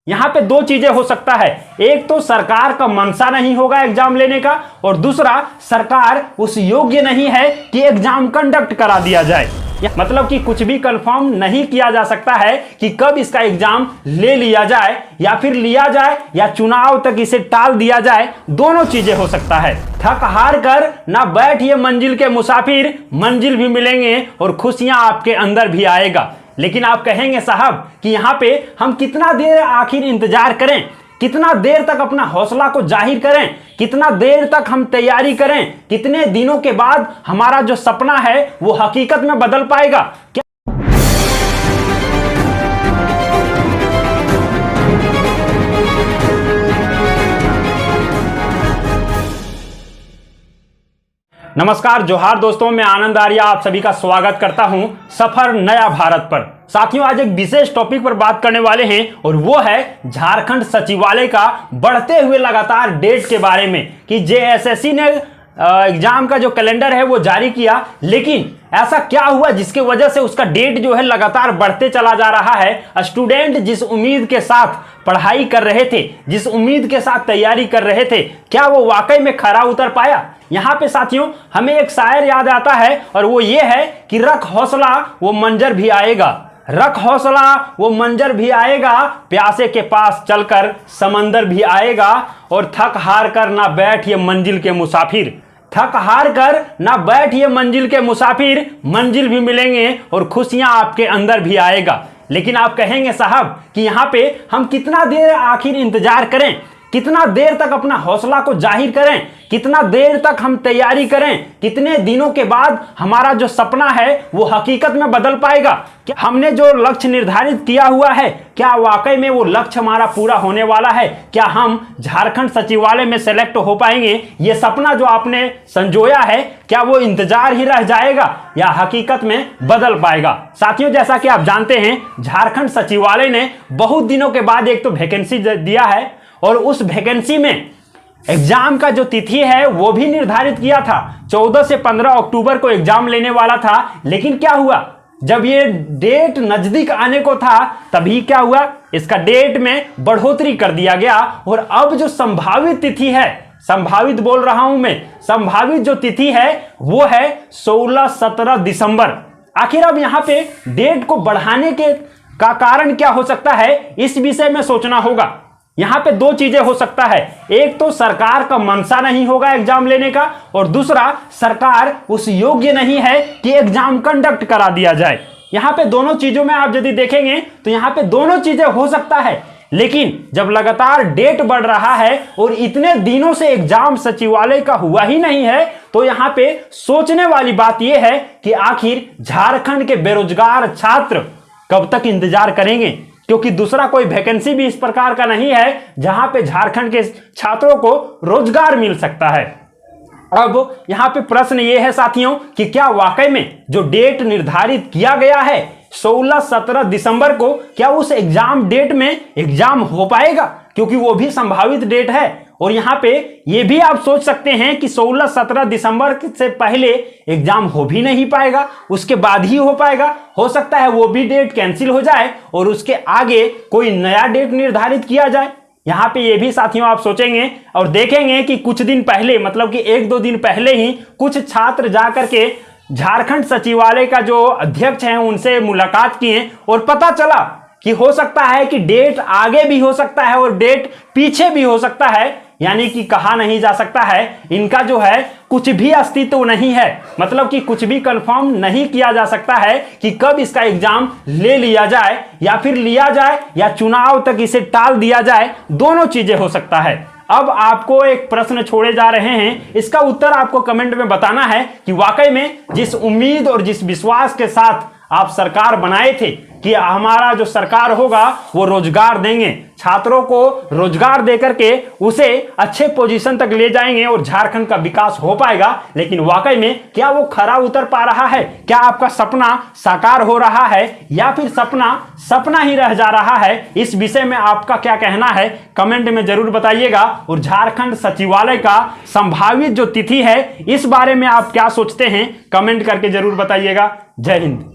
यहाँ पे दो चीजें हो सकता है। एक तो सरकार का मनसा नहीं होगा एग्जाम लेने का, और दूसरा सरकार उस योग्य नहीं है कि एग्जाम कंडक्ट करा दिया जाए। मतलब कि कुछ भी कंफर्म नहीं किया जा सकता है कि कब इसका एग्जाम ले लिया जाए या फिर लिया जाए या चुनाव तक इसे टाल दिया जाए। दोनों चीजें हो सकता है। थक हार कर ना बैठिए मंजिल के मुसाफिर, मंजिल भी मिलेंगे और खुशियां आपके अंदर भी आएगा। लेकिन आप कहेंगे साहब कि यहाँ पे हम कितना देर आखिर इंतजार करें, कितना देर तक अपना हौसला को जाहिर करें, कितना देर तक हम तैयारी करें, कितने दिनों के बाद हमारा जो सपना है वो हकीकत में बदल पाएगा क्या? नमस्कार, जोहार दोस्तों, मैं आनंद आर्या आप सभी का स्वागत करता हूं सफर नया भारत पर। साथियों, आज एक विशेष टॉपिक पर बात करने वाले हैं और वो है झारखंड सचिवालय का बढ़ते हुए लगातार डेट के बारे में कि जेएसएससी ने एग्जाम का जो कैलेंडर है वो जारी किया, लेकिन ऐसा क्या हुआ जिसके वजह से उसका डेट जो है लगातार बढ़ते चला जा रहा है। स्टूडेंट जिस उम्मीद के साथ पढ़ाई कर रहे थे, जिस उम्मीद के साथ तैयारी कर रहे थे, क्या वो वाकई में खरा उतर पाया? यहाँ पे साथियों हमें एक शायर याद आता है और वो ये है कि रख हौसला वो मंजर भी आएगा, रख हौसला वो मंजर भी आएगा, प्यासे के पास चलकर समंदर भी आएगा, और थक हार कर ना बैठ ये मंजिल के मुसाफिर, थक हार कर ना बैठ ये मंजिल के मुसाफिर, मंजिल भी मिलेंगे और खुशियां आपके अंदर भी आएगा। लेकिन आप कहेंगे साहब कि यहाँ पे हम कितना देर आखिर इंतजार करें, कितना देर तक अपना हौसला को जाहिर करें, कितना देर तक हम तैयारी करें, कितने दिनों के बाद हमारा जो सपना है वो हकीकत में बदल पाएगा? क्या हमने जो लक्ष्य निर्धारित किया हुआ है, क्या वाकई में वो लक्ष्य हमारा पूरा होने वाला है? क्या हम झारखंड सचिवालय में सेलेक्ट हो पाएंगे? ये सपना जो आपने संजोया है, क्या वो इंतजार ही रह जाएगा या हकीकत में बदल पाएगा? साथियों, जैसा कि आप जानते हैं, झारखंड सचिवालय ने बहुत दिनों के बाद एक तो वैकेंसी दिया है और उस वैकेंसी में एग्जाम का जो तिथि है वो भी निर्धारित किया था। 14 से 15 अक्टूबर को एग्जाम लेने वाला था, लेकिन क्या हुआ, जब ये डेट नजदीक आने को था तभी क्या हुआ, इसका डेट में बढ़ोतरी कर दिया गया और अब जो संभावित तिथि है, संभावित बोल रहा हूं मैं, संभावित जो तिथि है वो है 16-17 दिसंबर। आखिर अब यहां पे डेट को बढ़ाने के का कारण क्या हो सकता है, इस विषय में सोचना होगा। यहां पे दो चीजें हो सकता है। एक तो सरकार का मनसा नहीं होगा एग्जाम लेने का, और दूसरा सरकार उस योग्य नहीं है कि एग्जाम कंडक्ट करा दिया जाए। यहां पे दोनों चीजों में आप यदि देखेंगे तो यहां पे दोनों चीजें हो सकता है, लेकिन जब लगातार डेट बढ़ रहा है और इतने दिनों से एग्जाम सचिवालय का हुआ ही नहीं है, तो यहां पे सोचने वाली बात यह है कि आखिर झारखंड के बेरोजगार छात्र कब तक इंतजार करेंगे, क्योंकि दूसरा कोई वैकेंसी भी इस प्रकार का नहीं है जहां पे झारखंड के छात्रों को रोजगार मिल सकता है। अब यहां पे प्रश्न ये है साथियों कि क्या वाकई में जो डेट निर्धारित किया गया है 16-17 दिसंबर को, क्या उस एग्जाम डेट में एग्जाम हो पाएगा? क्योंकि वो भी संभावित डेट है। और यहां पे ये भी आप सोच सकते हैं कि 16-17 दिसंबर से पहले एग्जाम हो भी नहीं पाएगा, उसके बाद ही हो पाएगा। हो सकता है वो भी डेट कैंसिल हो जाए और उसके आगे कोई नया डेट निर्धारित किया जाए। यहां पे ये भी साथियों आप सोचेंगे और देखेंगे कि कुछ दिन पहले, मतलब कि 1-2 दिन पहले ही कुछ छात्र जाकर के झारखंड सचिवालय का जो अध्यक्ष हैं उनसे मुलाकात किए और पता चला कि हो सकता है कि डेट आगे भी हो सकता है और डेट पीछे भी हो सकता है। यानी कि कहा नहीं जा सकता है, इनका जो है कुछ भी अस्तित्व नहीं है, मतलब कि कुछ भी कंफर्म नहीं किया जा सकता है कि कब इसका एग्जाम ले लिया जाए या फिर लिया जाए या चुनाव तक इसे टाल दिया जाए। दोनों चीजें हो सकता है। अब आपको एक प्रश्न छोड़े जा रहे हैं, इसका उत्तर आपको कमेंट में बताना है कि वाकई में जिस उम्मीद और जिस विश्वास के साथ आप सरकार बनाए थे कि हमारा जो सरकार होगा वो रोजगार देंगे, छात्रों को रोजगार देकर के उसे अच्छे पोजीशन तक ले जाएंगे और झारखंड का विकास हो पाएगा, लेकिन वाकई में क्या वो खरा उतर पा रहा है? क्या आपका सपना साकार हो रहा है या फिर सपना ही रह जा रहा है? इस विषय में आपका क्या कहना है कमेंट में जरूर बताइएगा। और झारखंड सचिवालय का संभावित जो तिथि है इस बारे में आप क्या सोचते हैं कमेंट करके जरूर बताइएगा। जय हिंद।